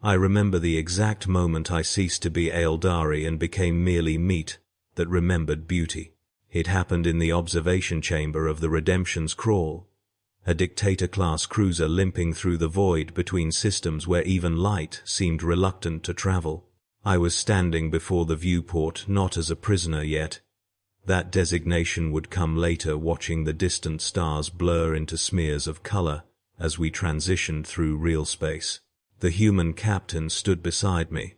I remember the exact moment I ceased to be Aeldari and became merely meat that remembered beauty. It happened in the observation chamber of the Redemption's Crawl, a dictator-class cruiser limping through the void between systems where even light seemed reluctant to travel. I was standing before the viewport not as a prisoner yet. That designation would come later, watching the distant stars blur into smears of color as we transitioned through real space. The human captain stood beside me,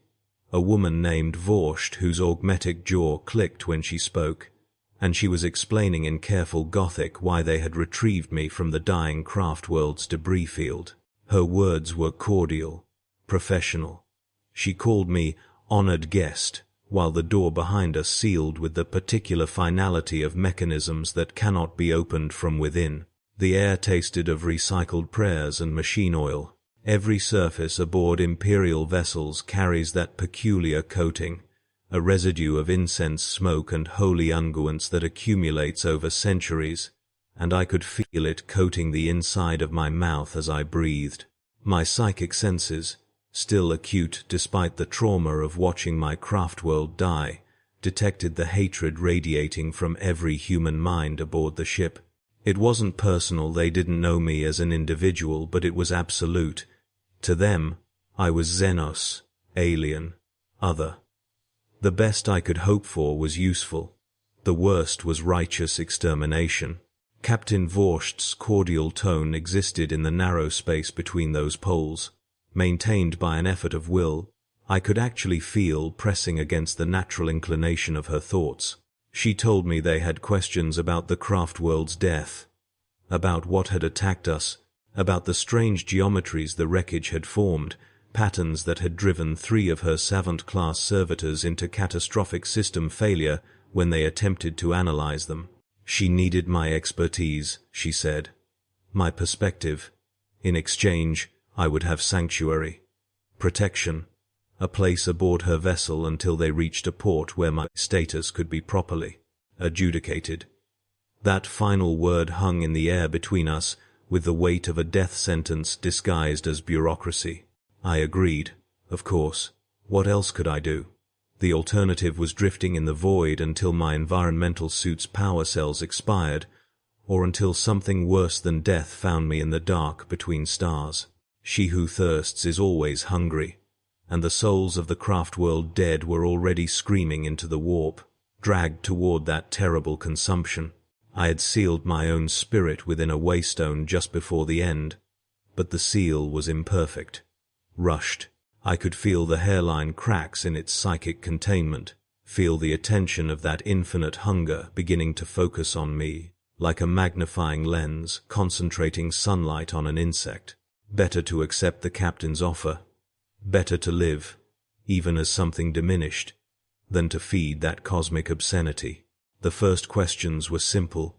a woman named Vorsht whose augmetic jaw clicked when she spoke, and she was explaining in careful Gothic why they had retrieved me from the dying Craftworld's debris field. Her words were cordial, professional. She called me honored guest, while the door behind us sealed with the particular finality of mechanisms that cannot be opened from within. The air tasted of recycled prayers and machine oil. Every surface aboard Imperial vessels carries that peculiar coating, a residue of incense smoke and holy unguents that accumulates over centuries, and I could feel it coating the inside of my mouth as I breathed. My psychic senses, still acute despite the trauma of watching my Craftworld die, detected the hatred radiating from every human mind aboard the ship. It wasn't personal, they didn't know me as an individual, but it was absolute. To them, I was Xenos, alien, other. The best I could hope for was useful. The worst was righteous extermination. Captain Vorsht's cordial tone existed in the narrow space between those poles, maintained by an effort of will I could actually feel pressing against the natural inclination of her thoughts. She told me they had questions about the Craftworld's death, about what had attacked us, about the strange geometries the wreckage had formed, patterns that had driven 3 of her Savant-class servitors into catastrophic system failure when they attempted to analyze them. She needed my expertise, she said. My perspective. In exchange, I would have sanctuary, protection, a place aboard her vessel until they reached a port where my status could be properly adjudicated. That final word hung in the air between us, with the weight of a death sentence disguised as bureaucracy. I agreed, of course. What else could I do? The alternative was drifting in the void until my environmental suit's power cells expired, or until something worse than death found me in the dark between stars. She who thirsts is always hungry, and the souls of the Craftworld dead were already screaming into the warp, dragged toward that terrible consumption. I had sealed my own spirit within a waystone just before the end, but the seal was imperfect. Rushed. I could feel the hairline cracks in its psychic containment, feel the attention of that infinite hunger beginning to focus on me, like a magnifying lens concentrating sunlight on an insect. Better to accept the captain's offer, better to live, even as something diminished, than to feed that cosmic obscenity. The first questions were simple,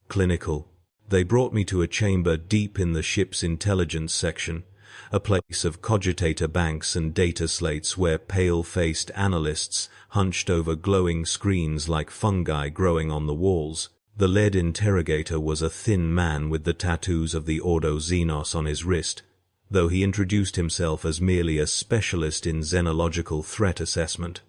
clinical. They brought me to a chamber deep in the ship's intelligence section, a place of cogitator banks and data slates where pale-faced analysts hunched over glowing screens like fungi growing on the walls. The lead interrogator was a thin man with the tattoos of the Ordo Xenos on his wrist, though he introduced himself as merely a specialist in xenological threat assessment.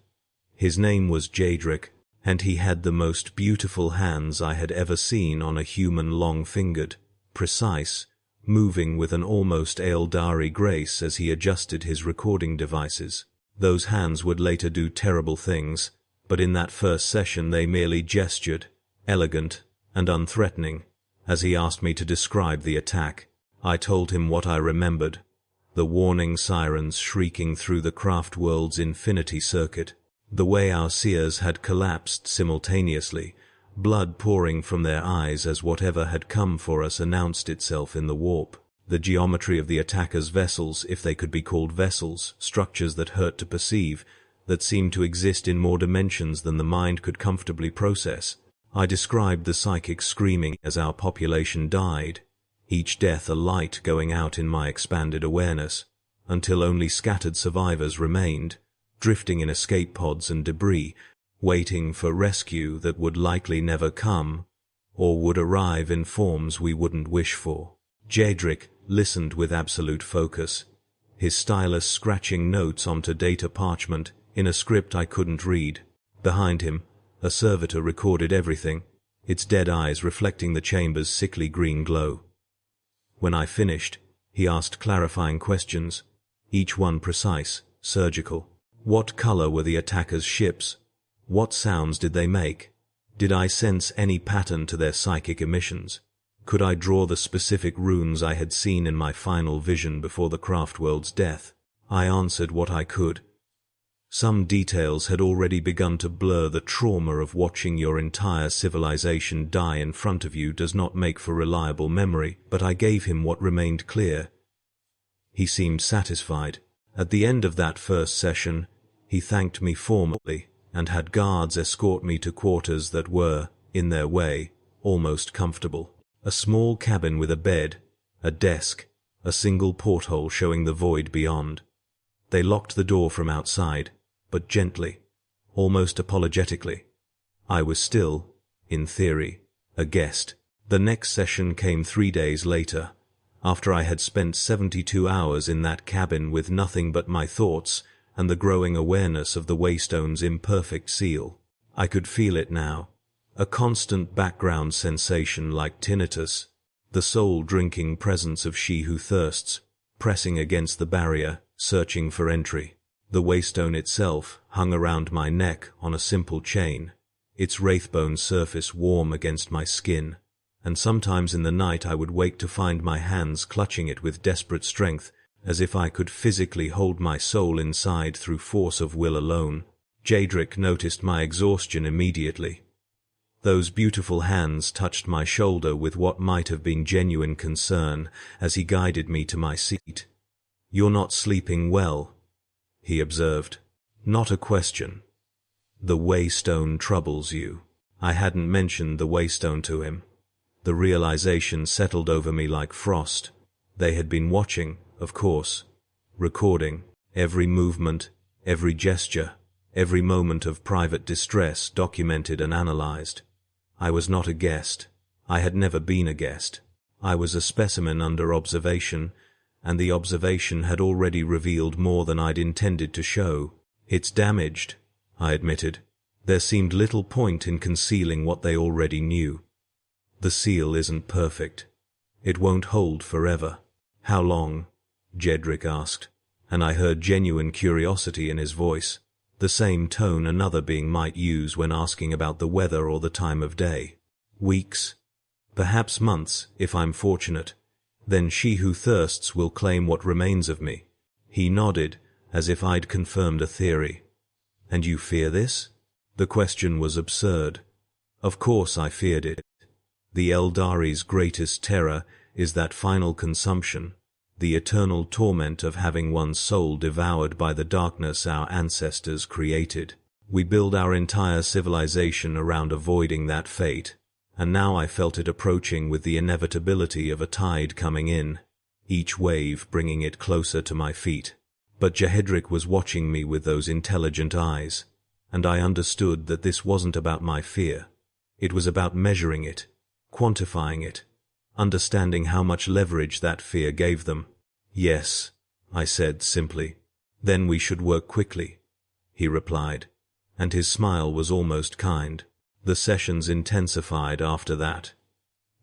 His name was Jadric, and he had the most beautiful hands I had ever seen on a human, long-fingered, precise, moving with an almost Aeldari grace as he adjusted his recording devices. Those hands would later do terrible things, but in that first session they merely gestured, elegant and unthreatening, as he asked me to describe the attack. I told him what I remembered, the warning sirens shrieking through the Craftworld's infinity circuit, the way our seers had collapsed simultaneously, blood pouring from their eyes as whatever had come for us announced itself in the warp, the geometry of the attackers' vessels, if they could be called vessels, structures that hurt to perceive, that seemed to exist in more dimensions than the mind could comfortably process. I described the psychic screaming as our population died, each death a light going out in my expanded awareness, until only scattered survivors remained, drifting in escape pods and debris, waiting for rescue that would likely never come, or would arrive in forms we wouldn't wish for. Jadric listened with absolute focus, his stylus scratching notes onto data parchment in a script I couldn't read. Behind him, a servitor recorded everything, its dead eyes reflecting the chamber's sickly green glow. When I finished, he asked clarifying questions, each one precise, surgical. What color were the attackers' ships? What sounds did they make? Did I sense any pattern to their psychic emissions? Could I draw the specific runes I had seen in my final vision before the Craftworld's death? I answered what I could. Some details had already begun to blur. The trauma of watching your entire civilization die in front of you does not make for reliable memory, but I gave him what remained clear. He seemed satisfied. At the end of that first session, he thanked me formally and had guards escort me to quarters that were, in their way, almost comfortable. A small cabin with a bed, a desk, a single porthole showing the void beyond. They locked the door from outside, but gently, almost apologetically. I was still, in theory, a guest. The next session came 3 days later, after I had spent 72 hours in that cabin with nothing but my thoughts and the growing awareness of the waystone's imperfect seal. I could feel it now, a constant background sensation like tinnitus, the soul-drinking presence of she who thirsts, pressing against the barrier, searching for entry. The waystone itself hung around my neck on a simple chain, its wraithbone surface warm against my skin, and sometimes in the night I would wake to find my hands clutching it with desperate strength, as if I could physically hold my soul inside through force of will alone. Jedrick noticed my exhaustion immediately. Those beautiful hands touched my shoulder with what might have been genuine concern as he guided me to my seat. "You're not sleeping well," he observed. "Not a question. The waystone troubles you." I hadn't mentioned the waystone to him. The realization settled over me like frost. They had been watching, of course, recording every movement, every gesture, every moment of private distress documented and analyzed. I was not a guest. I had never been a guest. I was a specimen under observation, and the observation had already revealed more than I'd intended to show. "It's damaged," I admitted. There seemed little point in concealing what they already knew. "The seal isn't perfect. It won't hold forever." "How long?" Jedrick asked, and I heard genuine curiosity in his voice, the same tone another being might use when asking about the weather or the time of day. "Weeks. Perhaps months, if I'm fortunate. Then she who thirsts will claim what remains of me." He nodded, as if I'd confirmed a theory. "And you fear this?" The question was absurd. Of course I feared it. The Eldari's greatest terror is that final consumption, the eternal torment of having one's soul devoured by the darkness our ancestors created. We build our entire civilization around avoiding that fate, and now I felt it approaching with the inevitability of a tide coming in, each wave bringing it closer to my feet. But Jedrick was watching me with those intelligent eyes, and I understood that this wasn't about my fear. It was about measuring it, quantifying it, understanding how much leverage that fear gave them. "Yes," I said simply. "Then we should work quickly," he replied, and his smile was almost kind. The sessions intensified after that.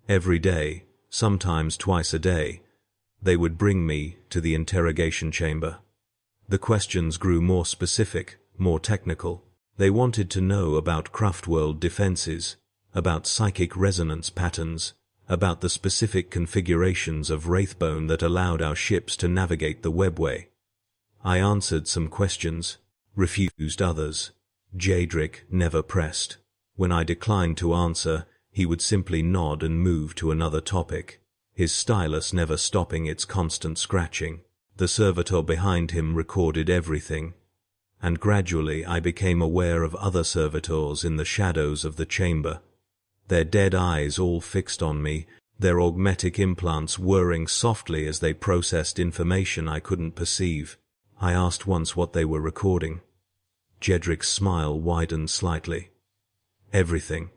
Every day, sometimes twice a day, they would bring me to the interrogation chamber. The questions grew more specific, more technical. They wanted to know about Craftworld defenses, about psychic resonance patterns, about the specific configurations of wraithbone that allowed our ships to navigate the webway. I answered some questions, refused others. Jedrick never pressed. When I declined to answer, he would simply nod and move to another topic, his stylus never stopping its constant scratching. The servitor behind him recorded everything, and gradually I became aware of other servitors in the shadows of the chamber, their dead eyes all fixed on me, their augmetic implants whirring softly as they processed information I couldn't perceive. I asked once what they were recording. Jedrick's smile widened slightly. "Everything,"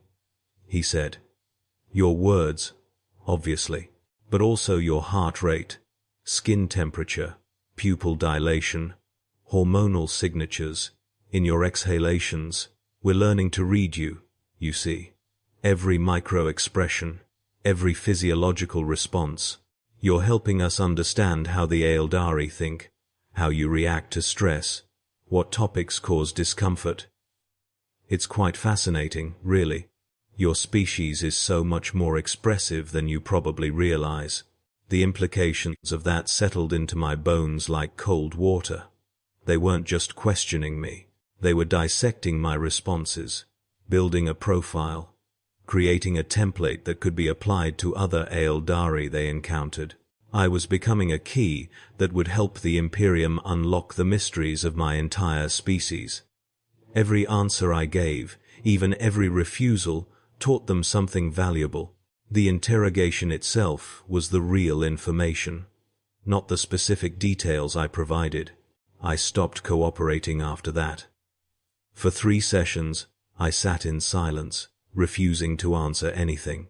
he said. "Your words, obviously, but also your heart rate, skin temperature, pupil dilation, hormonal signatures, in your exhalations. We're learning to read you, you see. Every micro-expression, every physiological response. You're helping us understand how the Aeldari think, how you react to stress, what topics cause discomfort. It's quite fascinating, really. Your species is so much more expressive than you probably realize. The implications of that settled into my bones like cold water. They weren't just questioning me. They were dissecting my responses, building a profile, creating a template that could be applied to other Aeldari they encountered. I was becoming a key that would help the Imperium unlock the mysteries of my entire species. Every answer I gave, even every refusal, taught them something valuable. The interrogation itself was the real information, not the specific details I provided. I stopped cooperating after that. For 3 sessions, I sat in silence, refusing to answer anything.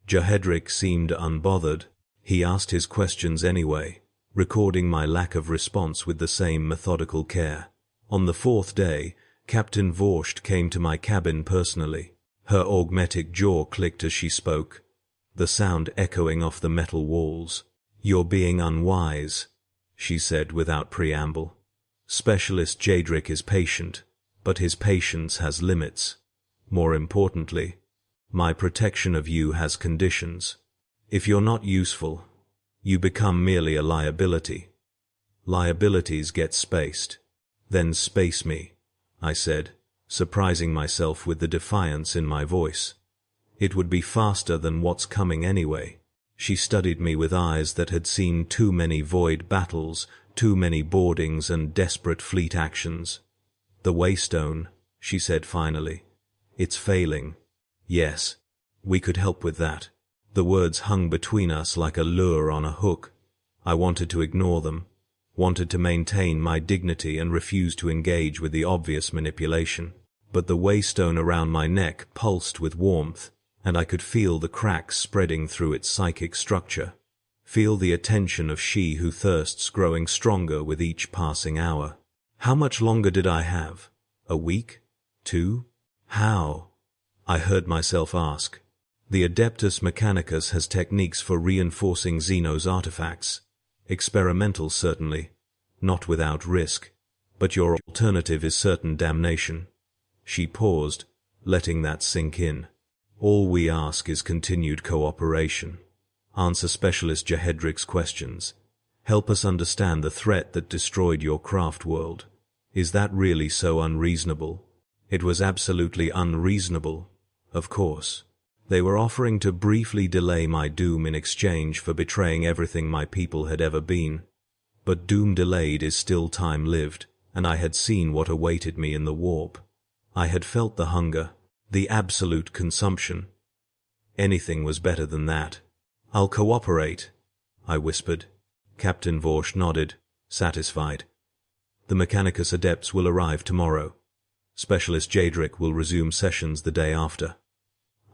Jahedric seemed unbothered. He asked his questions anyway, recording my lack of response with the same methodical care. On the 4th day, Captain Vorsht came to my cabin personally. Her augmetic jaw clicked as she spoke, the sound echoing off the metal walls. "You're being unwise," she said without preamble. "Specialist Jadric is patient, but his patience has limits. More importantly, my protection of you has conditions. If you're not useful, you become merely a liability. Liabilities get spaced. Then space me," I said, surprising myself with the defiance in my voice. "It would be faster than what's coming anyway." She studied me with eyes that had seen too many void battles, too many boardings and desperate fleet actions. "The waystone," she said finally. "It's failing." "Yes, we could help with that." The words hung between us like a lure on a hook. I wanted to ignore them, wanted to maintain my dignity and refuse to engage with the obvious manipulation. But the waystone around my neck pulsed with warmth, and I could feel the cracks spreading through its psychic structure. Feel the attention of she who thirsts growing stronger with each passing hour. How much longer did I have? A week? 2? How? I heard myself ask. The Adeptus Mechanicus has techniques for reinforcing Xeno's artifacts. Experimental, certainly. Not without risk. But your alternative is certain damnation. She paused, letting that sink in. All we ask is continued cooperation. Answer Specialist Jahedric's questions. Help us understand the threat that destroyed your Craftworld. Is that really so unreasonable? It was absolutely unreasonable, of course. They were offering to briefly delay my doom in exchange for betraying everything my people had ever been. But doom delayed is still time lived, and I had seen what awaited me in the warp. I had felt the hunger, the absolute consumption. Anything was better than that. "I'll cooperate," I whispered. Captain Vorsht nodded, satisfied. "The Mechanicus Adepts will arrive tomorrow. Specialist Jadric will resume sessions the day after.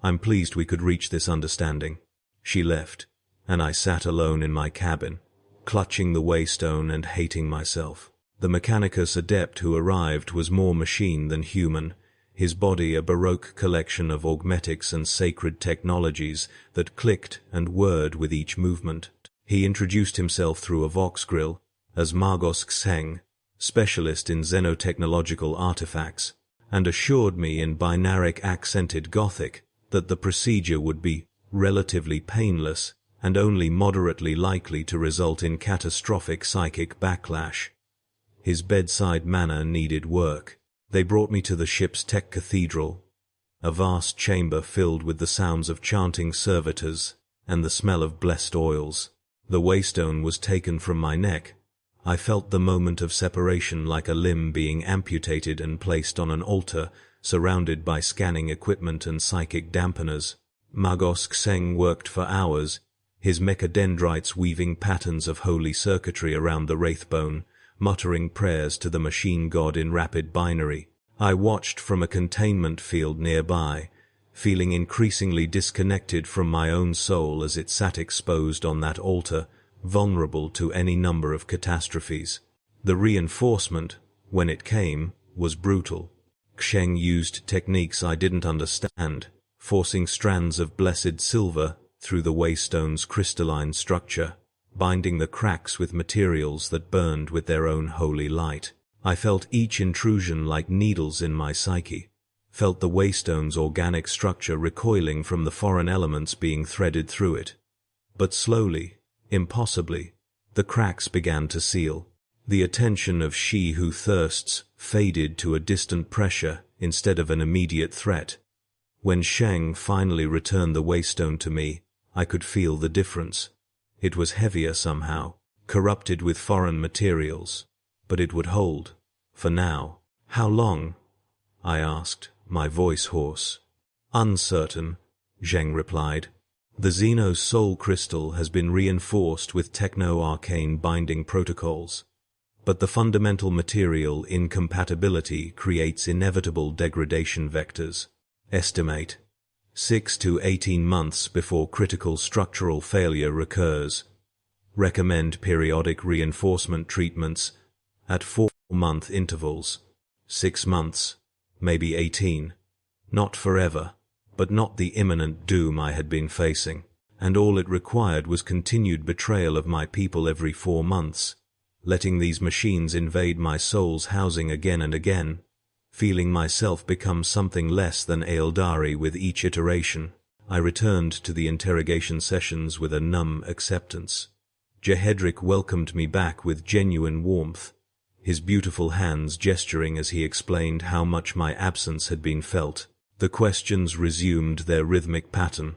I'm pleased we could reach this understanding." She left, and I sat alone in my cabin, clutching the waystone and hating myself. The Mechanicus Adept who arrived was more machine than human, his body a baroque collection of augmetics and sacred technologies that clicked and whirred with each movement. He introduced himself through a vox grill as Magos Xeng, specialist in xenotechnological artifacts, and assured me in binaric accented Gothic that the procedure would be relatively painless and only moderately likely to result in catastrophic psychic backlash. His bedside manner needed work. They brought me to the ship's tech cathedral, a vast chamber filled with the sounds of chanting servitors and the smell of blessed oils. The waystone was taken from my neck. I felt the moment of separation like a limb being amputated and placed on an altar, surrounded by scanning equipment and psychic dampeners. Magos Xeng worked for hours, his mechadendrites weaving patterns of holy circuitry around the wraithbone, muttering prayers to the machine god in rapid binary. I watched from a containment field nearby, feeling increasingly disconnected from my own soul as it sat exposed on that altar, vulnerable to any number of catastrophes. The reinforcement, when it came, was brutal. Sheng used techniques I didn't understand, forcing strands of blessed silver through the waystone's crystalline structure, binding the cracks with materials that burned with their own holy light. I felt each intrusion like needles in my psyche, felt the waystone's organic structure recoiling from the foreign elements being threaded through it. But slowly, impossibly, the cracks began to seal. The attention of she who thirsts faded to a distant pressure instead of an immediate threat. When Sheng finally returned the waystone to me, I could feel the difference. It was heavier somehow, corrupted with foreign materials, but it would hold. For now. How long? I asked, my voice hoarse. Uncertain, Zheng replied. The Xeno's soul crystal has been reinforced with techno-arcane binding protocols, but the fundamental material incompatibility creates inevitable degradation vectors. Estimate 6 to 18 months before critical structural failure recurs. Recommend periodic reinforcement treatments at 4-month intervals. 6 months, maybe 18. Not forever, but not the imminent doom I had been facing, and all it required was continued betrayal of my people every 4 months, letting these machines invade my soul's housing again and again, feeling myself become something less than Aeldari with each iteration. I returned to the interrogation sessions with a numb acceptance. Jehedric welcomed me back with genuine warmth, his beautiful hands gesturing as he explained how much my absence had been felt. The questions resumed their rhythmic pattern.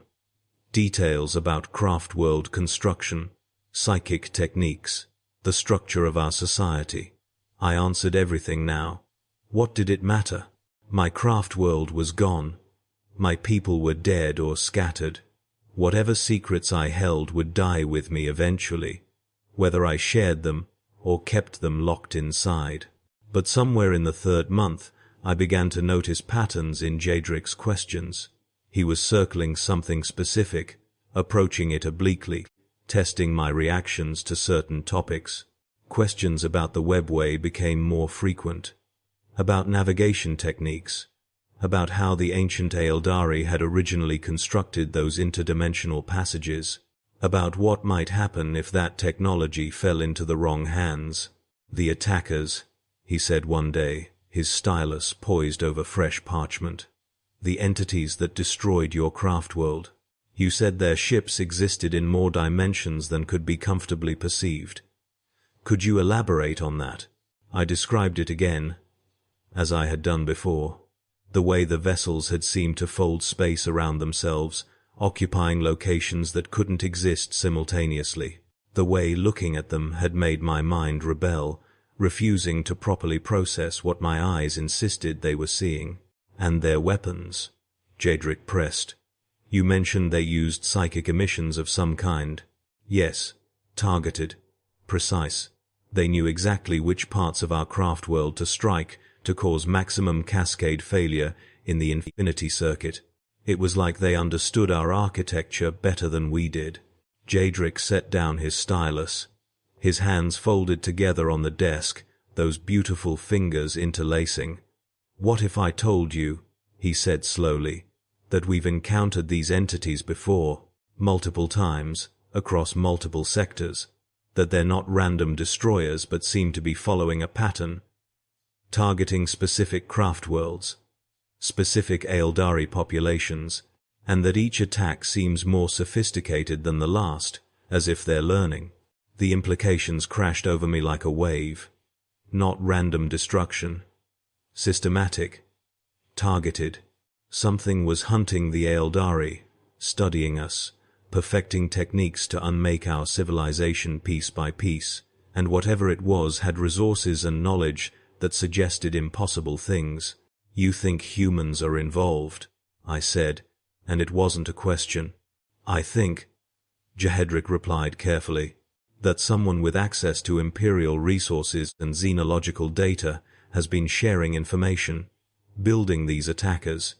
Details about Craftworld construction, psychic techniques, the structure of our society. I answered everything now. What did it matter? My Craftworld was gone. My people were dead or scattered. Whatever secrets I held would die with me eventually, whether I shared them or kept them locked inside. But somewhere in the 3rd month, I began to notice patterns in Jadric's questions. He was circling something specific, approaching it obliquely, testing my reactions to certain topics. Questions about the webway became more frequent, about navigation techniques, about how the ancient Aeldari had originally constructed those interdimensional passages, about what might happen if that technology fell into the wrong hands. The attackers, he said one day, his stylus poised over fresh parchment. The entities that destroyed your Craftworld. You said their ships existed in more dimensions than could be comfortably perceived. Could you elaborate on that? I described it again, as I had done before. The way the vessels had seemed to fold space around themselves, occupying locations that couldn't exist simultaneously. The way looking at them had made my mind rebel, refusing to properly process what my eyes insisted they were seeing. And their weapons, Jadric pressed. You mentioned they used psychic emissions of some kind. Yes, targeted, precise. They knew exactly which parts of our Craftworld to strike to cause maximum cascade failure in the infinity circuit. It was like they understood our architecture better than we did. Jadric set down his stylus, his hands folded together on the desk, those beautiful fingers interlacing. What if I told you, he said slowly, that we've encountered these entities before, multiple times, across multiple sectors, that they're not random destroyers but seem to be following a pattern, targeting specific Craftworlds, specific Aeldari populations, and that each attack seems more sophisticated than the last, as if they're learning. The implications crashed over me like a wave. Not random destruction. Systematic. Targeted. Something was hunting the Aeldari, studying us, perfecting techniques to unmake our civilization piece by piece, and whatever it was had resources and knowledge that suggested impossible things. You think humans are involved, I said, and it wasn't a question. I think, Jehedric replied carefully, that someone with access to Imperial resources and xenological data has been sharing information, building these attackers,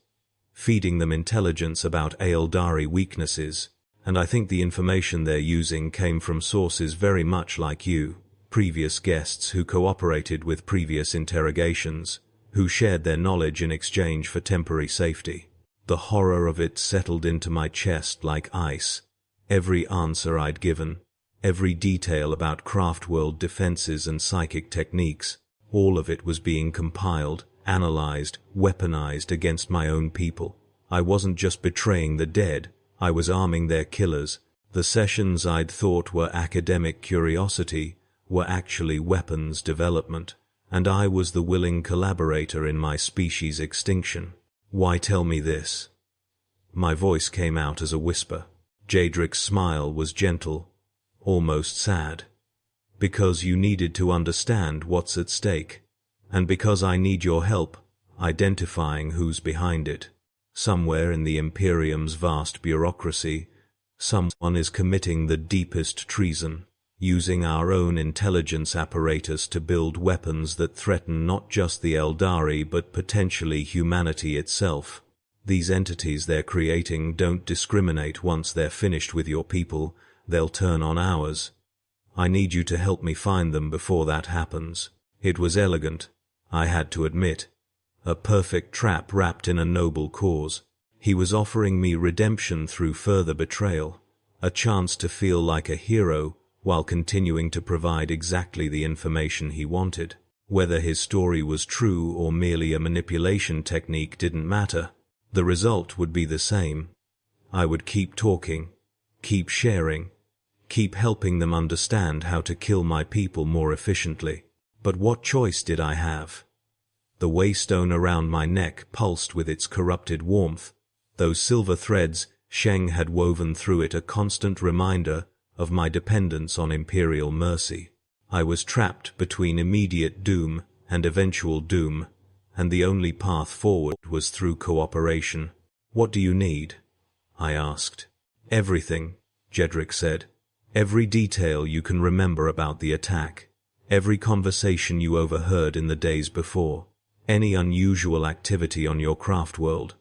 feeding them intelligence about Aeldari weaknesses, And I think the information they're using came from sources very much like you, previous guests who cooperated with previous interrogations, who shared their knowledge in exchange for temporary safety. The horror of it settled into my chest like ice. Every answer I'd given, every detail about Craftworld defenses and psychic techniques, all of it was being compiled, analyzed, weaponized against my own people. I wasn't just betraying the dead, I was arming their killers. The sessions I'd thought were academic curiosity were actually weapons development, and I was the willing collaborator in my species' extinction. Why tell me this? My voice came out as a whisper. Jadric's smile was gentle, almost sad. Because you needed to understand what's at stake, and because I need your help identifying who's behind it. Somewhere in the Imperium's vast bureaucracy, someone is committing the deepest treason, using our own intelligence apparatus to build weapons that threaten not just the Eldari but potentially humanity itself. These entities they're creating don't discriminate. Once they're finished with your people, they'll turn on ours. I need you to help me find them before that happens. It was elegant, I had to admit. A perfect trap wrapped in a noble cause. He was offering me redemption through further betrayal, a chance to feel like a hero while continuing to provide exactly the information he wanted. Whether his story was true or merely a manipulation technique didn't matter. The result would be the same. I would keep talking, keep sharing, keep helping them understand how to kill my people more efficiently. But what choice did I have? The waystone around my neck pulsed with its corrupted warmth. Those silver threads, Sheng had woven through it, a constant reminder of my dependence on Imperial mercy. I was trapped between immediate doom and eventual doom, and the only path forward was through cooperation. What do you need? I asked. Everything, Jedrick said. Every detail you can remember about the attack. Every conversation you overheard in the days before. Any unusual activity on your Craftworld.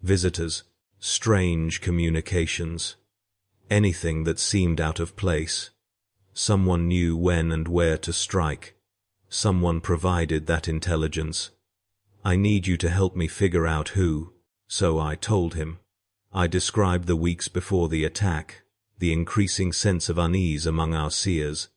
Visitors, strange communications. Anything that seemed out of place. Someone knew when and where to strike. Someone provided that intelligence. I need you to help me figure out who, so I told him. I described the weeks before the attack, the increasing sense of unease among our seers,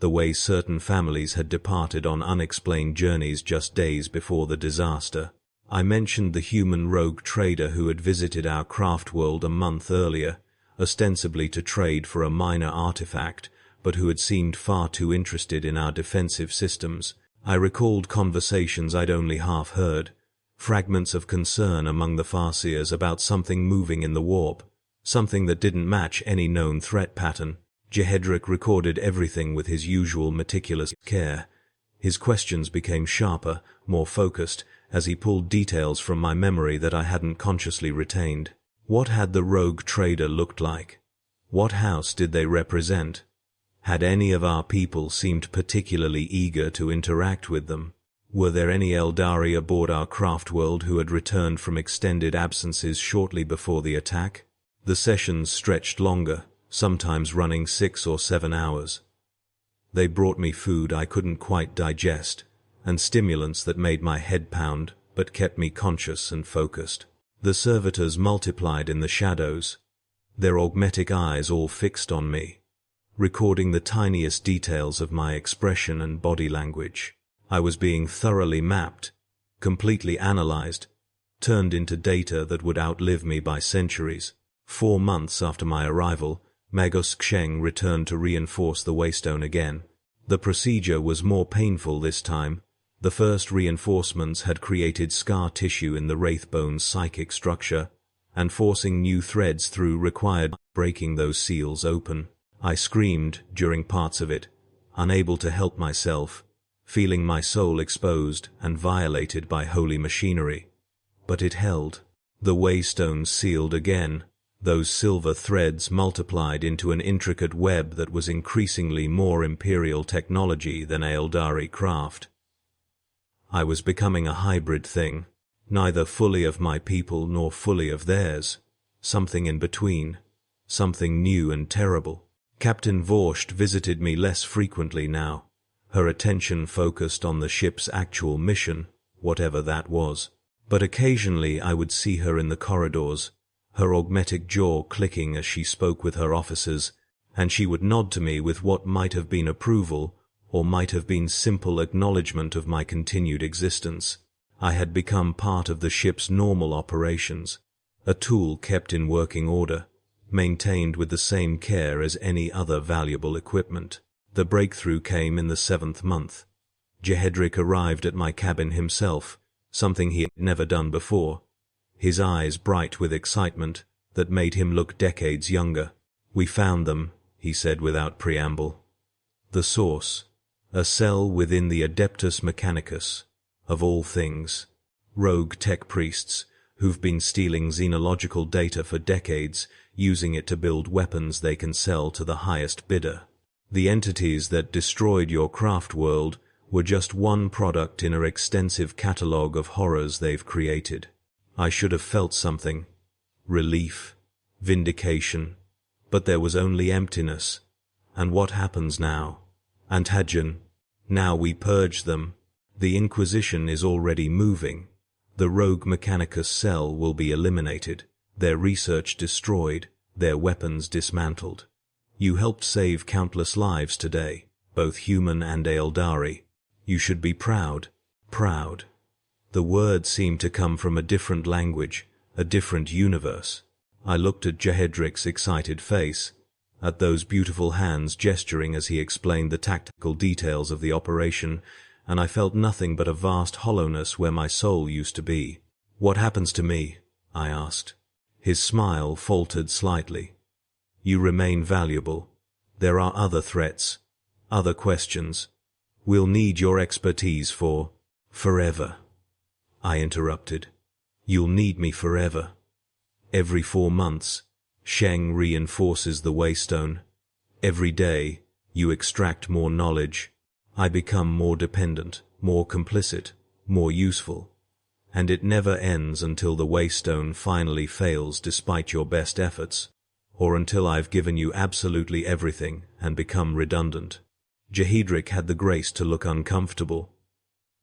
the way certain families had departed on unexplained journeys just days before the disaster. I mentioned the human rogue trader who had visited our Craftworld a month earlier, ostensibly to trade for a minor artifact, but who had seemed far too interested in our defensive systems. I recalled conversations I'd only half heard, fragments of concern among the Farseers about something moving in the warp, something that didn't match any known threat pattern. Jehedric recorded everything with his usual meticulous care. His questions became sharper, more focused, as he pulled details from my memory that I hadn't consciously retained. What had the rogue trader looked like? What house did they represent? Had any of our people seemed particularly eager to interact with them? Were there any Eldari aboard our Craftworld who had returned from extended absences shortly before the attack? The sessions stretched longer, sometimes running 6 or 7 hours. They brought me food I couldn't quite digest, and stimulants that made my head pound but kept me conscious and focused. The servitors multiplied in the shadows, their augmetic eyes all fixed on me, recording the tiniest details of my expression and body language. I was being thoroughly mapped, completely analyzed, turned into data that would outlive me by centuries. 4 months after my arrival, Magos Xeng returned to reinforce the waystone again. The procedure was more painful this time. The first reinforcements had created scar tissue in the Wraithbone's psychic structure, and forcing new threads through required breaking those seals open. I screamed during parts of it, unable to help myself, feeling my soul exposed and violated by holy machinery. But it held. The waystone sealed again. Those silver threads multiplied into an intricate web that was increasingly more Imperial technology than Aeldari craft. I was becoming a hybrid thing, neither fully of my people nor fully of theirs, something in between, something new and terrible. Captain Vorsht visited me less frequently now, her attention focused on the ship's actual mission, whatever that was. But occasionally I would see her in the corridors, her augmetic jaw clicking as she spoke with her officers, and she would nod to me with what might have been approval, or might have been simple acknowledgement of my continued existence. I had become part of the ship's normal operations, a tool kept in working order, maintained with the same care as any other valuable equipment. The breakthrough came in the 7th month. Jehedric arrived at my cabin himself, something he had never done before, his eyes bright with excitement that made him look decades younger. "We found them," he said without preamble. "The source, a cell within the Adeptus Mechanicus, of all things. Rogue tech priests who've been stealing xenological data for decades, using it to build weapons they can sell to the highest bidder. The entities that destroyed your Craftworld were just one product in an extensive catalogue of horrors they've created." I should have felt something. Relief, vindication, but there was only emptiness. And what happens now? Antagen, now we purge them. The Inquisition is already moving. The rogue Mechanicus cell will be eliminated, their research destroyed, their weapons dismantled. You helped save countless lives today, both human and Aeldari. You should be proud, proud. The words seemed to come from a different language, a different universe. I looked at Jehedric's excited face, at those beautiful hands gesturing as he explained the tactical details of the operation, and I felt nothing but a vast hollowness where my soul used to be. "What happens to me?" I asked. His smile faltered slightly. "You remain valuable. There are other threats, other questions. We'll need your expertise for forever." I interrupted. "You'll need me forever. Every 4 months, Sheng reinforces the waystone. Every day, you extract more knowledge. I become more dependent, more complicit, more useful. And it never ends until the waystone finally fails despite your best efforts, or until I've given you absolutely everything and become redundant." Jehedric had the grace to look uncomfortable.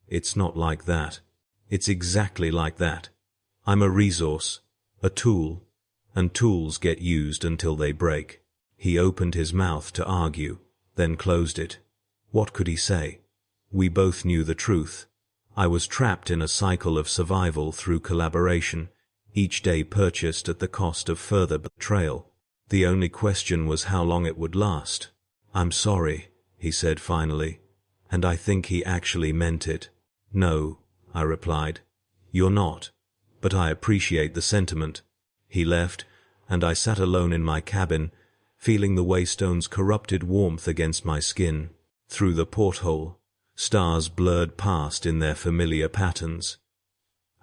"It's not like that. It's exactly like that. I'm a resource, a tool, and tools get used until they break." He opened his mouth to argue, then closed it. What could he say? We both knew the truth. I was trapped in a cycle of survival through collaboration, each day purchased at the cost of further betrayal. The only question was how long it would last. "I'm sorry," he said finally, and I think he actually meant it. "No," I replied. "You're not, but I appreciate the sentiment." He left, and I sat alone in my cabin, feeling the waystone's corrupted warmth against my skin. Through the porthole, stars blurred past in their familiar patterns.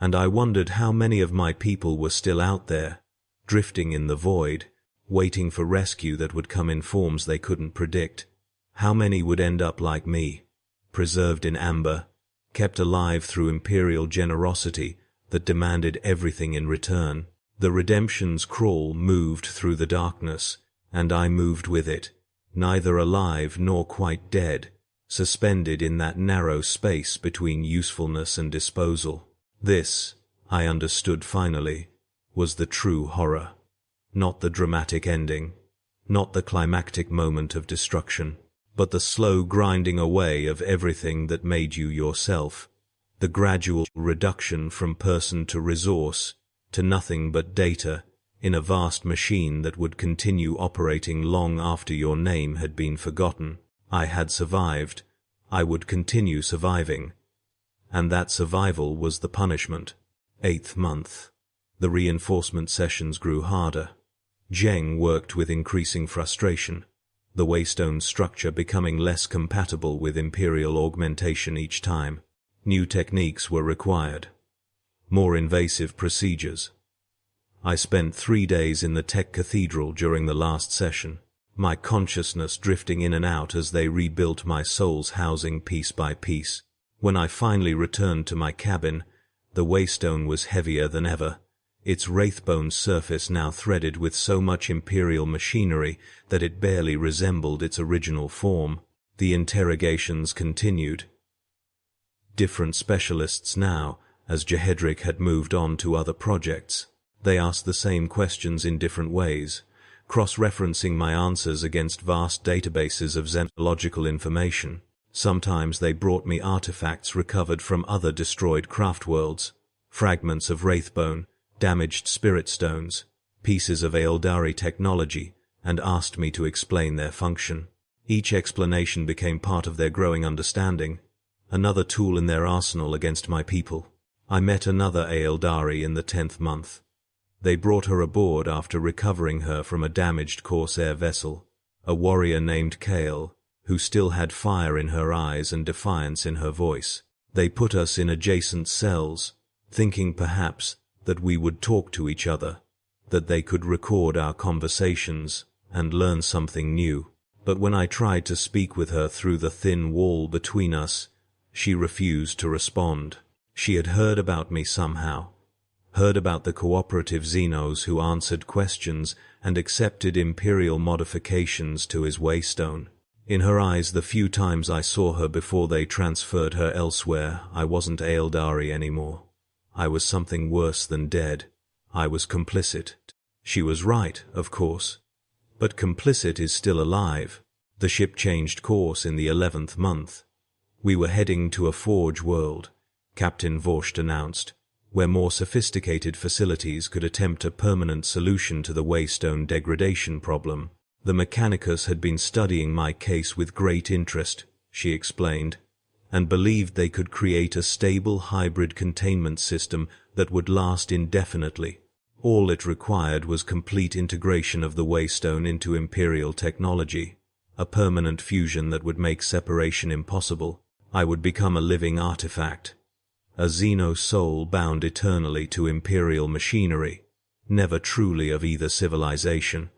And I wondered how many of my people were still out there, drifting in the void, waiting for rescue that would come in forms they couldn't predict. How many would end up like me, preserved in amber, kept alive through imperial generosity that demanded everything in return. The redemption's crawl moved through the darkness, and I moved with it, neither alive nor quite dead, suspended in that narrow space between usefulness and disposal. This, I understood finally, was the true horror. Not the dramatic ending, not the climactic moment of destruction, but the slow grinding away of everything that made you yourself, the gradual reduction from person to resource, to nothing but data, in a vast machine that would continue operating long after your name had been forgotten. I had survived. I would continue surviving. And that survival was the punishment. 8th month. The reinforcement sessions grew harder. Zheng worked with increasing frustration, the waystone structure becoming less compatible with Imperial augmentation each time. New techniques were required. More invasive procedures. I spent 3 days in the tech cathedral during the last session, my consciousness drifting in and out as they rebuilt my soul's housing piece by piece. When I finally returned to my cabin, the waystone was heavier than ever, its wraithbone surface now threaded with so much Imperial machinery that it barely resembled its original form. The interrogations continued. Different specialists now, as Jehedric had moved on to other projects. They asked the same questions in different ways, cross-referencing my answers against vast databases of xenological information. Sometimes they brought me artifacts recovered from other destroyed craftworlds, fragments of wraithbone, damaged spirit stones, pieces of Aeldari technology, and asked me to explain their function. Each explanation became part of their growing understanding, another tool in their arsenal against my people. I met another Aeldari in the 10th month. They brought her aboard after recovering her from a damaged corsair vessel, a warrior named Kale, who still had fire in her eyes and defiance in her voice. They put us in adjacent cells, thinking perhaps that we would talk to each other, that they could record our conversations and learn something new. But when I tried to speak with her through the thin wall between us, she refused to respond. She had heard about me somehow, heard about the cooperative Xenos who answered questions and accepted Imperial modifications to his waystone. In her eyes, the few times I saw her before they transferred her elsewhere, I wasn't Aeldari anymore. I was something worse than dead. I was complicit. She was right, of course. But complicit is still alive. The ship changed course in the 11th month. We were heading to a forge world, Captain Vorsht announced, where more sophisticated facilities could attempt a permanent solution to the waystone degradation problem. The Mechanicus had been studying my case with great interest, she explained, and believed they could create a stable hybrid containment system that would last indefinitely. All it required was complete integration of the waystone into Imperial technology, a permanent fusion that would make separation impossible. I would become a living artifact, a Xeno soul bound eternally to Imperial machinery, never truly of either civilization,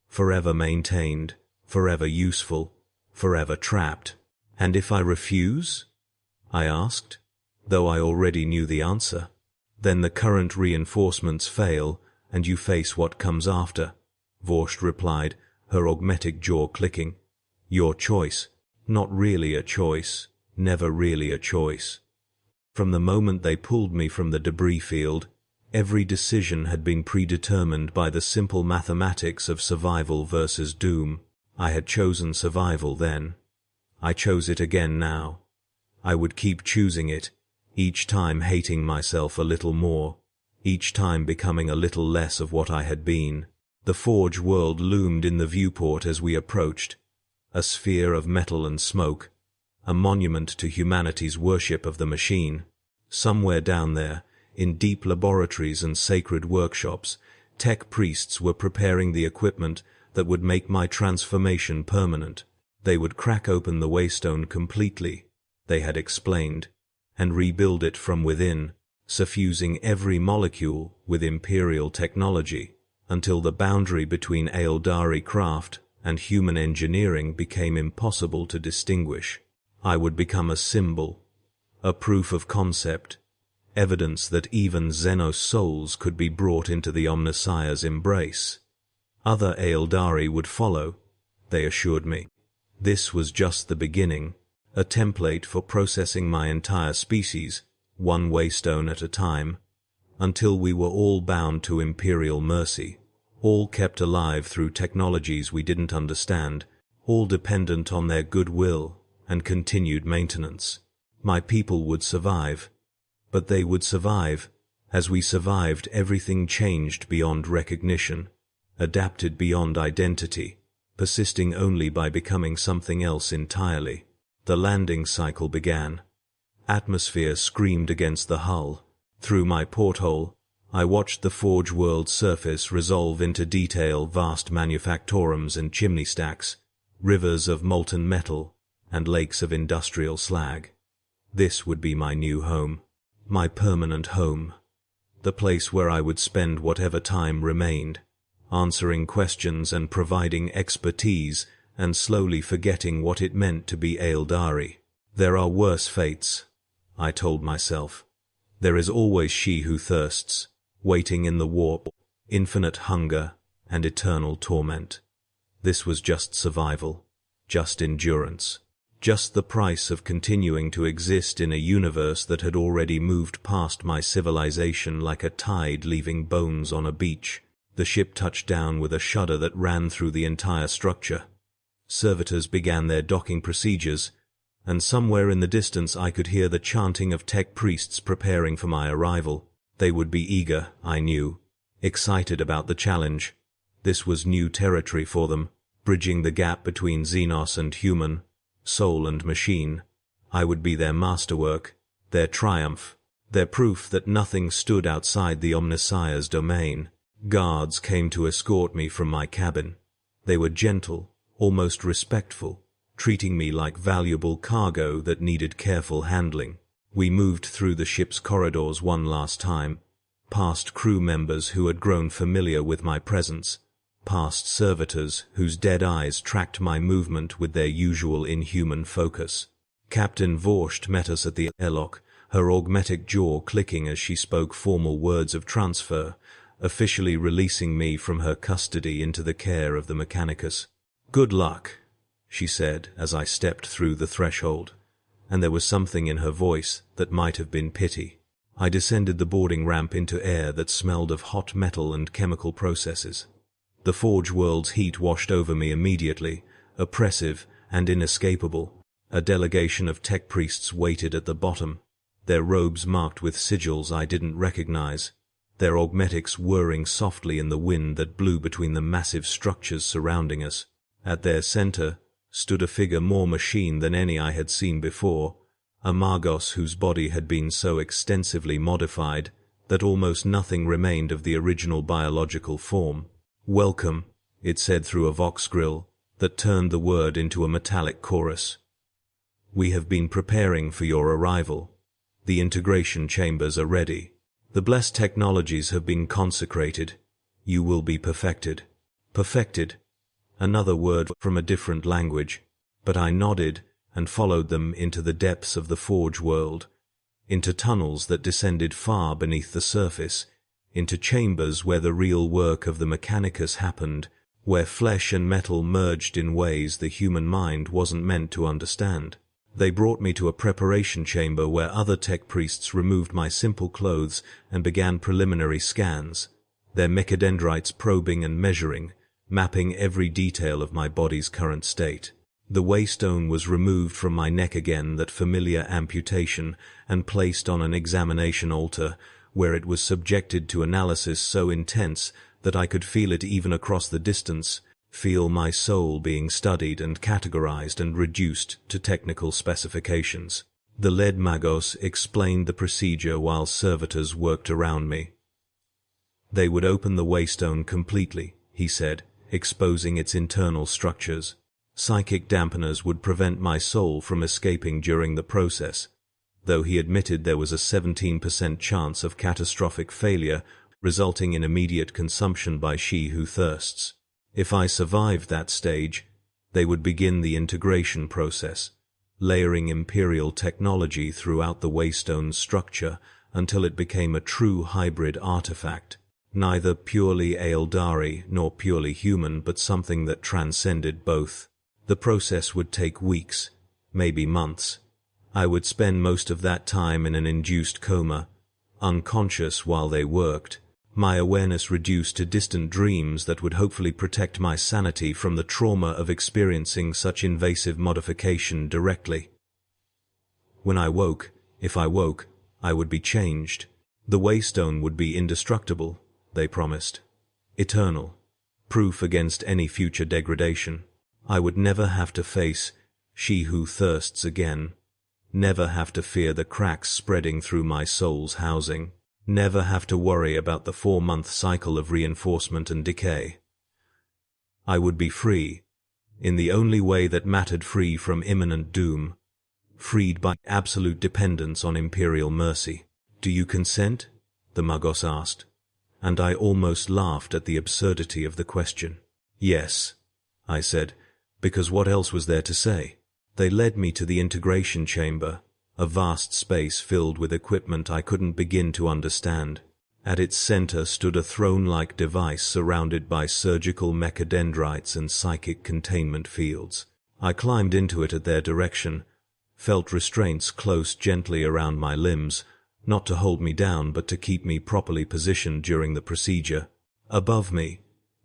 forever maintained, forever useful, forever trapped. And if I refuse? I asked, though I already knew the answer. Then the current reinforcements fail, and you face what comes after, Vorsht replied, her augmetic jaw clicking. Your choice. Not really a choice, never really a choice. From the moment they pulled me from the debris field, every decision had been predetermined by the simple mathematics of survival versus doom. I had chosen survival then. I chose it again now. I would keep choosing it, each time hating myself a little more, each time becoming a little less of what I had been. The forge world loomed in the viewport as we approached, a sphere of metal and smoke, a monument to humanity's worship of the machine. Somewhere down there, in deep laboratories and sacred workshops, tech priests were preparing the equipment that would make my transformation permanent. They would crack open the waystone completely, they had explained, and rebuild it from within, suffusing every molecule with Imperial technology, until the boundary between Aeldari craft and human engineering became impossible to distinguish. I would become a symbol, a proof of concept, evidence that even Xenos souls could be brought into the Omnissiah's embrace. Other Aeldari would follow, they assured me. This was just the beginning, a template for processing my entire species, one waystone at a time, until we were all bound to Imperial mercy, all kept alive through technologies we didn't understand, all dependent on their goodwill and continued maintenance. My people would survive, but they would survive. As we survived, everything changed beyond recognition, adapted beyond identity, persisting only by becoming something else entirely. The landing cycle began. Atmosphere screamed against the hull. Through my porthole, I watched the forge world's surface resolve into detail, vast manufactorums and chimney stacks, rivers of molten metal, and lakes of industrial slag. This would be my new home, my permanent home, the place where I would spend whatever time remained, answering questions and providing expertise, and slowly forgetting what it meant to be Aeldari. There are worse fates, I told myself. There is always she who thirsts, waiting in the warp, infinite hunger, and eternal torment. This was just survival, just endurance, just the price of continuing to exist in a universe that had already moved past my civilization like a tide leaving bones on a beach. The ship touched down with a shudder that ran through the entire structure. Servitors began their docking procedures, and somewhere in the distance I could hear the chanting of tech priests preparing for my arrival. They would be eager, I knew, excited about the challenge. This was new territory for them, bridging the gap between Xenos and human, soul and machine. I would be their masterwork, their triumph, their proof that nothing stood outside the Omnissiah's domain. Guards came to escort me from my cabin. They were gentle, almost respectful, treating me like valuable cargo that needed careful handling. We moved through the ship's corridors one last time, past crew members who had grown familiar with my presence, past servitors whose dead eyes tracked my movement with their usual inhuman focus. Captain Vorsht met us at the airlock, her augmetic jaw clicking as she spoke formal words of transfer, officially releasing me from her custody into the care of the Mechanicus. "Good luck," she said as I stepped through the threshold, and there was something in her voice that might have been pity. I descended the boarding ramp into air that smelled of hot metal and chemical processes. The Forge World's heat washed over me immediately, oppressive and inescapable. A delegation of tech priests waited at the bottom, their robes marked with sigils I didn't recognize, their augmetics whirring softly in the wind that blew between the massive structures surrounding us. At their center stood a figure more machine than any I had seen before, a Magos whose body had been so extensively modified that almost nothing remained of the original biological form. "Welcome," it said through a vox grill that turned the word into a metallic chorus. "We have been preparing for your arrival. The integration chambers are ready. The blessed technologies have been consecrated. You will be perfected." Perfected. Another word from a different language, but I nodded and followed them into the depths of the Forge World, into tunnels that descended far beneath the surface, into chambers where the real work of the Mechanicus happened, where flesh and metal merged in ways the human mind wasn't meant to understand. They brought me to a preparation chamber where other tech priests removed my simple clothes and began preliminary scans, their mechadendrites probing and measuring, mapping every detail of my body's current state. The waystone was removed from my neck again, that familiar amputation, and placed on an examination altar, where it was subjected to analysis so intense that I could feel it even across the distance, feel my soul being studied and categorized and reduced to technical specifications. The lead Magos explained the procedure while servitors worked around me. They would open the waystone completely, he said, exposing its internal structures. Psychic dampeners would prevent my soul from escaping during the process, though he admitted there was a 17% chance of catastrophic failure, resulting in immediate consumption by she who thirsts. If I survived that stage, they would begin the integration process, layering Imperial technology throughout the waystone's structure until it became a true hybrid artifact, neither purely Aeldari nor purely human, but something that transcended both. The process would take weeks, maybe months. I would spend most of that time in an induced coma, unconscious while they worked, my awareness reduced to distant dreams that would hopefully protect my sanity from the trauma of experiencing such invasive modification directly. When I woke, if I woke, I would be changed. The waystone would be indestructible, they promised. Eternal. Proof against any future degradation. I would never have to face she who thirsts again. Never have to fear the cracks spreading through my soul's housing. Never have to worry about the 4-month cycle of reinforcement and decay. I would be free, in the only way that mattered, free from imminent doom, freed by absolute dependence on Imperial mercy. "Do you consent?" the Magos asked, and I almost laughed at the absurdity of the question. "Yes," I said, because what else was there to say? They led me to the integration chamber, a vast space filled with equipment I couldn't begin to understand. At its center stood a throne-like device surrounded by surgical mechadendrites and psychic containment fields. I climbed into it at their direction, felt restraints close gently around my limbs, not to hold me down but to keep me properly positioned during the procedure. Above me,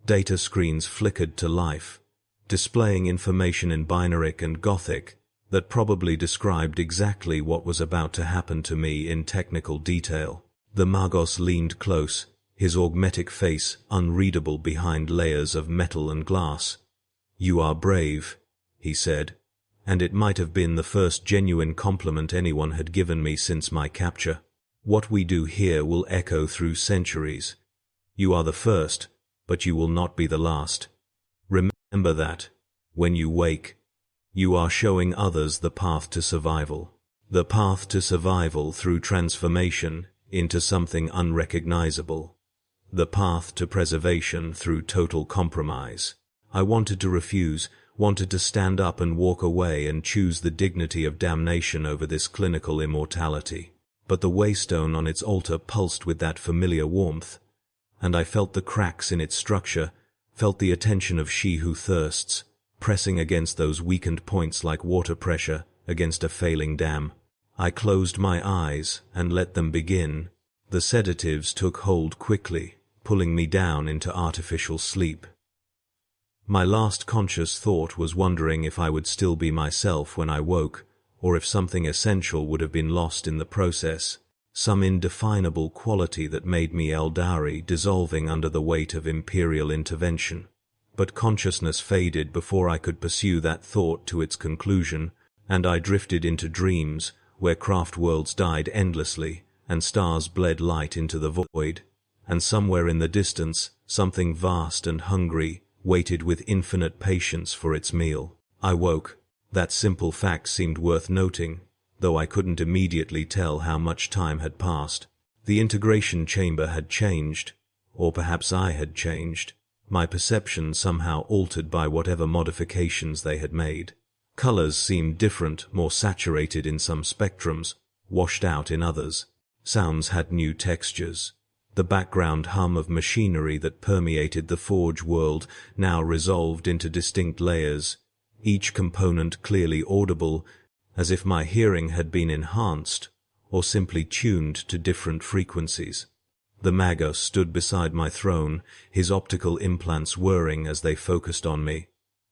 data screens flickered to life, displaying information in Binaric and Gothic that probably described exactly what was about to happen to me in technical detail. The Magos leaned close, his augmetic face unreadable behind layers of metal and glass. "You are brave," he said, and it might have been the first genuine compliment anyone had given me since my capture. "What we do here will echo through centuries. You are the first, but you will not be the last. Remember that, when you wake, you are showing others the path to survival. The path to survival through transformation into something unrecognizable. The path to preservation through total compromise." I wanted to refuse, wanted to stand up and walk away and choose the dignity of damnation over this clinical immortality. But the waystone on its altar pulsed with that familiar warmth, and I felt the cracks in its structure, felt the attention of she who thirsts, pressing against those weakened points like water pressure against a failing dam. I closed my eyes and let them begin. The sedatives took hold quickly, pulling me down into artificial sleep. My last conscious thought was wondering if I would still be myself when I woke, or if something essential would have been lost in the process, some indefinable quality that made me Eldari dissolving under the weight of Imperial intervention. But consciousness faded before I could pursue that thought to its conclusion, and I drifted into dreams where Craftworlds died endlessly, and stars bled light into the void, and somewhere in the distance, something vast and hungry waited with infinite patience for its meal. I woke. That simple fact seemed worth noting, though I couldn't immediately tell how much time had passed. The integration chamber had changed, or perhaps I had changed, my perception somehow altered by whatever modifications they had made. Colors seemed different, more saturated in some spectrums, washed out in others. Sounds had new textures. The background hum of machinery that permeated the forge world now resolved into distinct layers, each component clearly audible, as if my hearing had been enhanced or simply tuned to different frequencies. The Magos stood beside my throne, his optical implants whirring as they focused on me.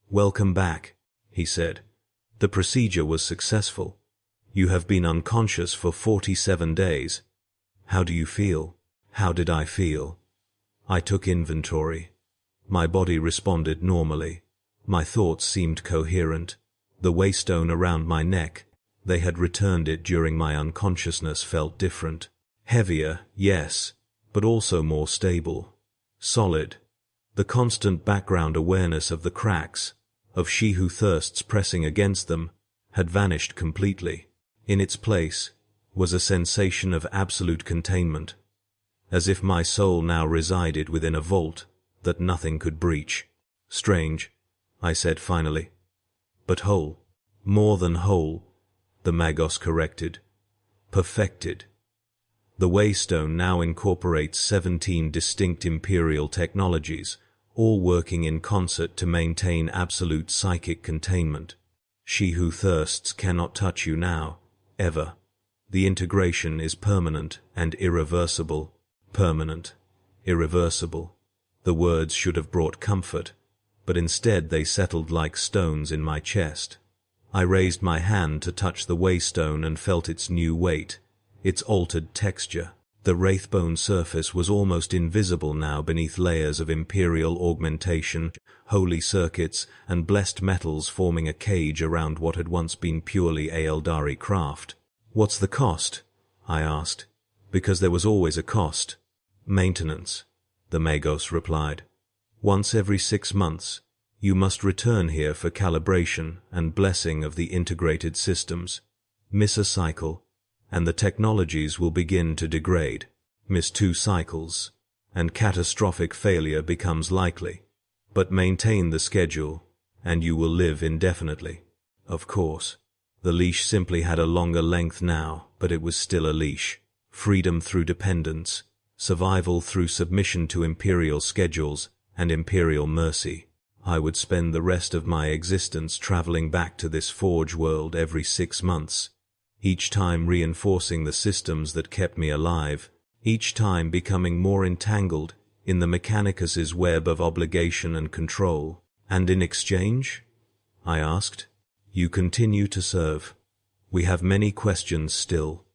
"Welcome back," he said. "The procedure was successful. You have been unconscious for 47 days. How do you feel?" How did I feel? I took inventory. My body responded normally. My thoughts seemed coherent. The waystone around my neck, they had returned it during my unconsciousness, felt different. Heavier, yes, but also more stable. Solid. The constant background awareness of the cracks, of she who thirsts pressing against them, had vanished completely. In its place was a sensation of absolute containment, as if my soul now resided within a vault that nothing could breach. "Strange," I said finally. "But whole." "More than whole," the Magos corrected. "Perfected." The waystone now incorporates 17 distinct Imperial technologies, all working in concert to maintain absolute psychic containment. She who thirsts cannot touch you now, ever. The integration is permanent and irreversible. Permanent, irreversible. The words should have brought comfort, but instead they settled like stones in my chest. I raised my hand to touch the waystone and felt its new weight, its altered texture. The wraithbone surface was almost invisible now beneath layers of Imperial augmentation, holy circuits, and blessed metals forming a cage around what had once been purely Aeldari craft. "What's the cost?" I asked, because there was always a cost. "Maintenance," the Magos replied. "Once every 6 months, you must return here for calibration and blessing of the integrated systems. Miss a cycle, and the technologies will begin to degrade. Miss 2 cycles, and catastrophic failure becomes likely. But maintain the schedule, and you will live indefinitely." Of course, the leash simply had a longer length now, but it was still a leash. Freedom through dependence, survival through submission to Imperial schedules and Imperial mercy. I would spend the rest of my existence traveling back to this forge world every 6 months, each time reinforcing the systems that kept me alive, each time becoming more entangled in the Mechanicus's web of obligation and control. And in exchange? I asked. You continue to serve. We have many questions still.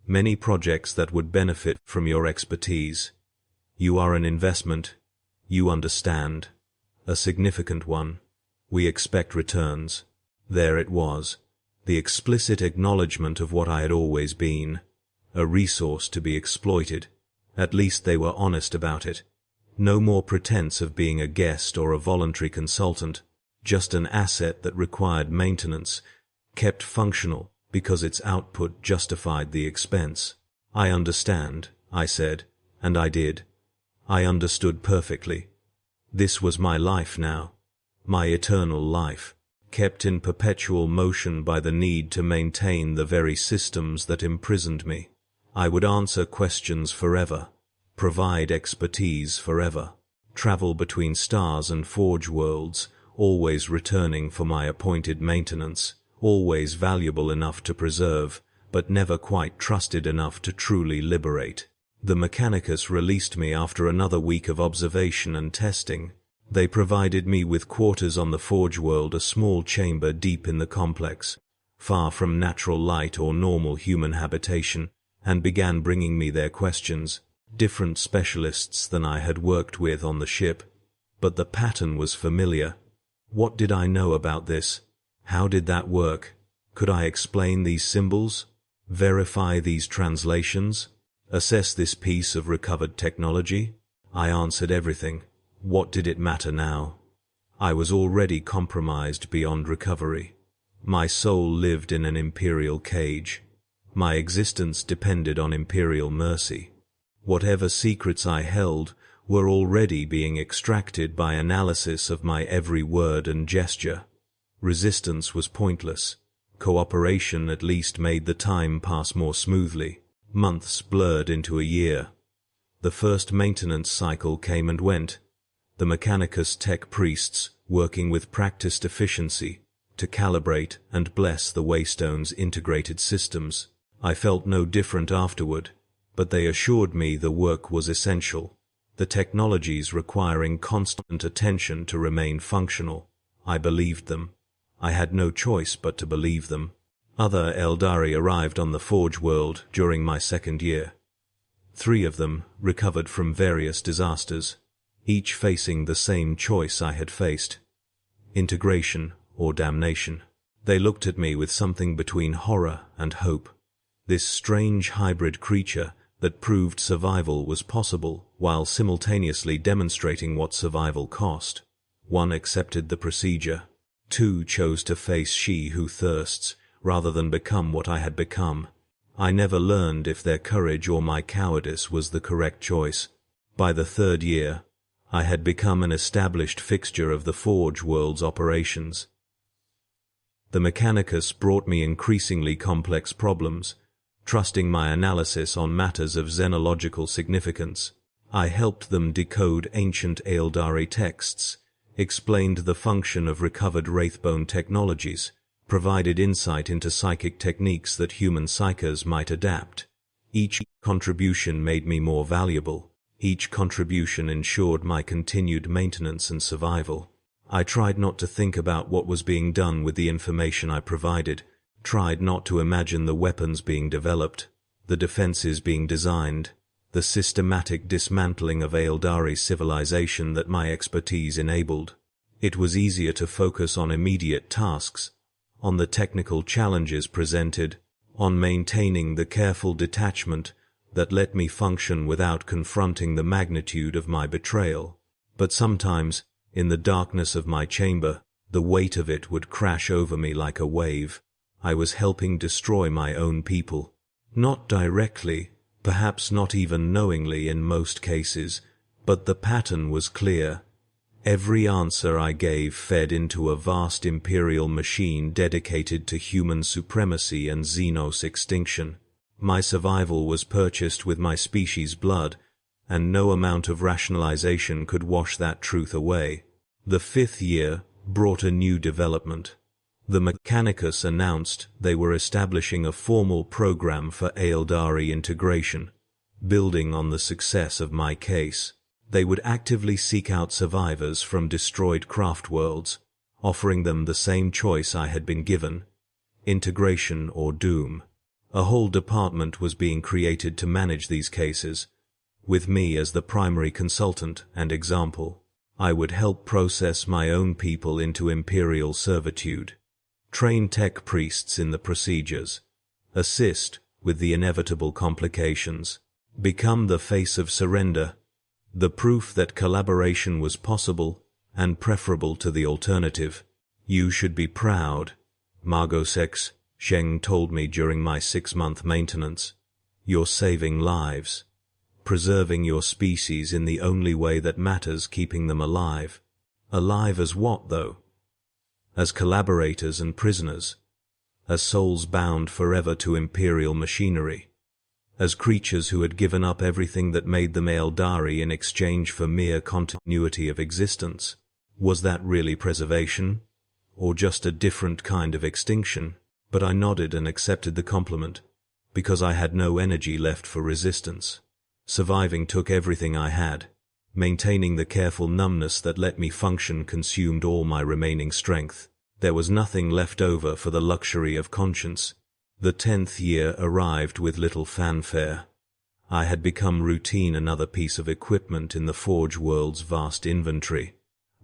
Many projects that would benefit from your expertise. You are an investment. You understand. A significant one. We expect returns. There it was, the explicit acknowledgement of what I had always been. A resource to be exploited. At least they were honest about it. No more pretense of being a guest or a voluntary consultant, just an asset that required maintenance, kept functional because its output justified the expense. I understand, I said, and I did. I understood perfectly. This was my life now, my eternal life, kept in perpetual motion by the need to maintain the very systems that imprisoned me. I would answer questions forever, provide expertise forever, travel between stars and forge worlds, always returning for my appointed maintenance, always valuable enough to preserve, but never quite trusted enough to truly liberate. The Mechanicus released me after another week of observation and testing. They provided me with quarters on the forge world, a small chamber deep in the complex, far from natural light or normal human habitation, and began bringing me their questions, different specialists than I had worked with on the ship. But the pattern was familiar. What did I know about this? How did that work? Could I explain these symbols? Verify these translations? Assess this piece of recovered technology? I answered everything. What did it matter now? I was already compromised beyond recovery. My soul lived in an Imperial cage. My existence depended on Imperial mercy. Whatever secrets I held were already being extracted by analysis of my every word and gesture. Resistance was pointless. Cooperation at least made the time pass more smoothly. Months blurred into a year. The first maintenance cycle came and went. The Mechanicus tech priests, working with practiced efficiency, to calibrate and bless the Waystone's integrated systems. I felt no different afterward, but they assured me the work was essential, the technologies requiring constant attention to remain functional. I believed them. I had no choice but to believe them. Other Aeldari arrived on the Forge world during my second year. 3 of them recovered from various disasters, each facing the same choice I had faced: integration or damnation. They looked at me with something between horror and hope. This strange hybrid creature that proved survival was possible while simultaneously demonstrating what survival cost. 1 accepted the procedure. 2 chose to face she who thirsts, rather than become what I had become. I never learned if their courage or my cowardice was the correct choice. By the 3rd year, I had become an established fixture of the Forge world's operations. The Mechanicus brought me increasingly complex problems, trusting my analysis on matters of xenological significance. I helped them decode ancient Aeldari texts, explained the function of recovered Wraithbone technologies, provided insight into psychic techniques that human psychers might adapt. Each contribution made me more valuable. Each contribution ensured my continued maintenance and survival. I tried not to think about what was being done with the information I provided, tried not to imagine the weapons being developed, the defenses being designed, the systematic dismantling of Aeldari civilization that my expertise enabled. It was easier to focus on immediate tasks, on the technical challenges presented, on maintaining the careful detachment that let me function without confronting the magnitude of my betrayal. But sometimes, in the darkness of my chamber, the weight of it would crash over me like a wave. I was helping destroy my own people. Not directly, perhaps not even knowingly in most cases, but the pattern was clear. Every answer I gave fed into a vast imperial machine dedicated to human supremacy and xenos extinction. My survival was purchased with my species' blood, and no amount of rationalization could wash that truth away. The 5th year brought a new development. The Mechanicus announced they were establishing a formal program for Aeldari integration. Building on the success of my case, they would actively seek out survivors from destroyed Craftworlds, offering them the same choice I had been given: integration or doom. A whole department was being created to manage these cases, with me as the primary consultant and example. I would help process my own people into imperial servitude, train tech priests in the procedures, assist with the inevitable complications, become the face of surrender, the proof that collaboration was possible and preferable to the alternative. You should be proud, Margosex, Sheng told me during my 6-month maintenance. You're saving lives, preserving your species in the only way that matters, keeping them alive. Alive as what, though? As collaborators and prisoners, as souls bound forever to imperial machinery, as creatures who had given up everything that made them Eldari in exchange for mere continuity of existence. Was that really preservation, or just a different kind of extinction? But I nodded and accepted the compliment, because I had no energy left for resistance. Surviving took everything I had. Maintaining the careful numbness that let me function consumed all my remaining strength. There was nothing left over for the luxury of conscience. The 10th year arrived with little fanfare. I had become routine, another piece of equipment in the Forge World's vast inventory,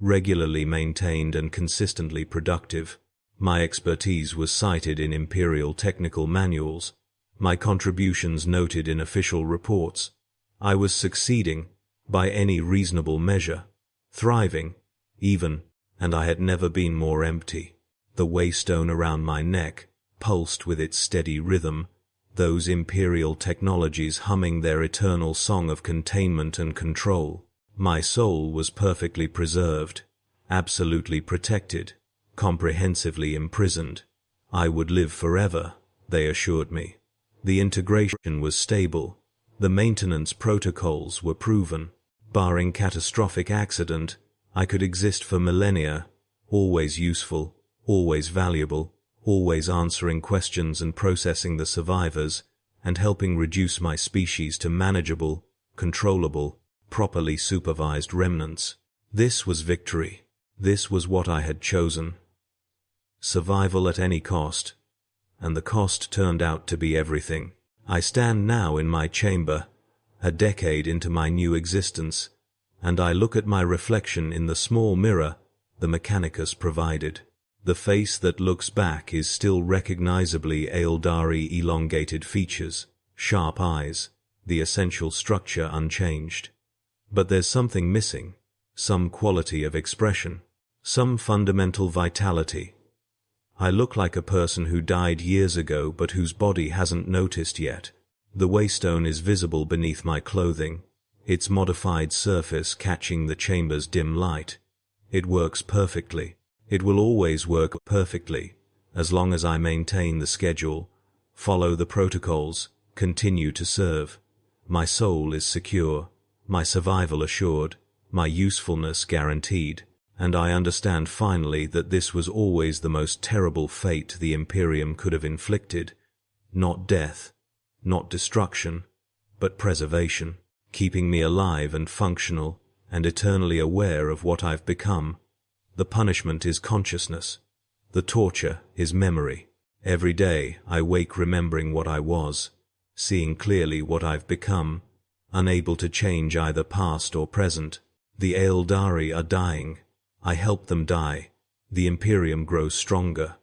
regularly maintained and consistently productive. My expertise was cited in imperial technical manuals, my contributions noted in official reports. I was succeeding, by any reasonable measure, thriving, even, and I had never been more empty. The waystone around my neck pulsed with its steady rhythm, those imperial technologies humming their eternal song of containment and control. My soul was perfectly preserved, absolutely protected, comprehensively imprisoned. I would live forever, they assured me. The integration was stable. The maintenance protocols were proven. Barring catastrophic accident, I could exist for millennia, always useful, always valuable, always answering questions and processing the survivors, and helping reduce my species to manageable, controllable, properly supervised remnants. This was victory. This was what I had chosen. Survival at any cost. And the cost turned out to be everything. I stand now in my chamber, a decade into my new existence, and I look at my reflection in the small mirror the Mechanicus provided. The face that looks back is still recognizably Aeldari elongated features, sharp eyes, the essential structure unchanged. But there's something missing, some quality of expression, some fundamental vitality. I look like a person who died years ago but whose body hasn't noticed yet. The waystone is visible beneath my clothing, its modified surface catching the chamber's dim light. It works perfectly. It will always work perfectly, as long as I maintain the schedule, follow the protocols, continue to serve. My soul is secure, my survival assured, my usefulness guaranteed, and I understand finally that this was always the most terrible fate the Imperium could have inflicted. Not death, not destruction, but preservation, keeping me alive and functional and eternally aware of what I've become. The punishment is consciousness. The torture is memory. Every day I wake remembering what I was, seeing clearly what I've become, unable to change either past or present. The Aeldari are dying. I help them die. The Imperium grows stronger.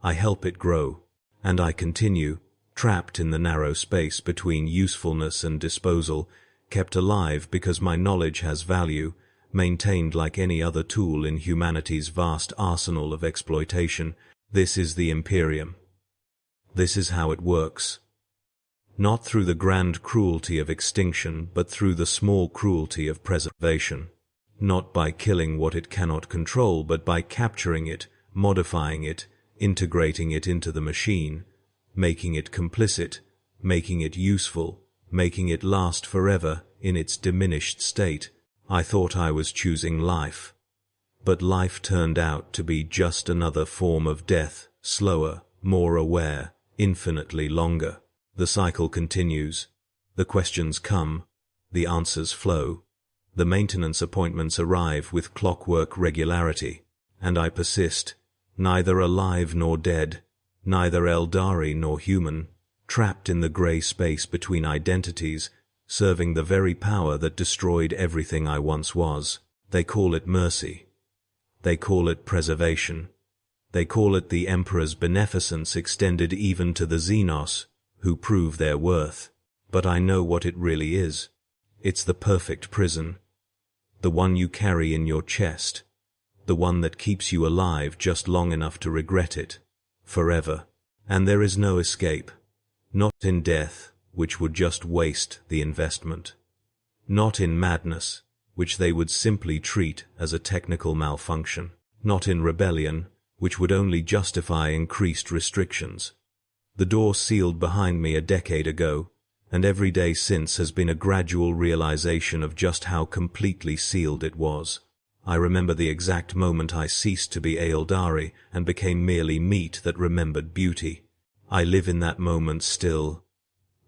I help it grow. And I continue, trapped in the narrow space between usefulness and disposal, kept alive because my knowledge has value, maintained like any other tool in humanity's vast arsenal of exploitation. This is the Imperium. This is how it works. Not through the grand cruelty of extinction, but through the small cruelty of preservation. Not by killing what it cannot control, but by capturing it, modifying it, integrating it into the machine, making it complicit, making it useful, making it last forever in its diminished state. I thought I was choosing life. But life turned out to be just another form of death, slower, more aware, infinitely longer. The cycle continues. The questions come, the answers flow. The maintenance appointments arrive with clockwork regularity, and I persist, neither alive nor dead, neither Eldari nor human, trapped in the grey space between identities, serving the very power that destroyed everything I once was. They call it mercy. They call it preservation. They call it the Emperor's beneficence extended even to the Xenos, who prove their worth. But I know what it really is. It's the perfect prison. The one you carry in your chest. The one that keeps you alive just long enough to regret it. Forever. And there is no escape. Not in death, which would just waste the investment. Not in madness, which they would simply treat as a technical malfunction. Not in rebellion, which would only justify increased restrictions. The door sealed behind me a decade ago, and every day since has been a gradual realization of just how completely sealed it was. I remember the exact moment I ceased to be Aeldari and became merely meat that remembered beauty. I live in that moment still.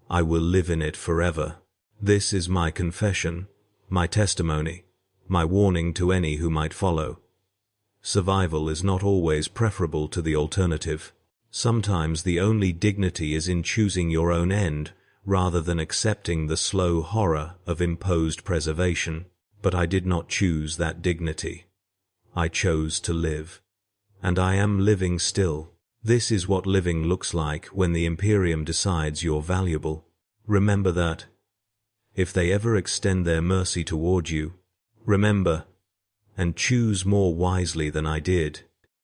I will live in it forever. This is my confession, my testimony, my warning to any who might follow. Survival is not always preferable to the alternative. Sometimes the only dignity is in choosing your own end, rather than accepting the slow horror of imposed preservation. But I did not choose that dignity. I chose to live. And I am living still. This is what living looks like when the Imperium decides you're valuable. Remember that. If they ever extend their mercy toward you, remember, and choose more wisely than I did.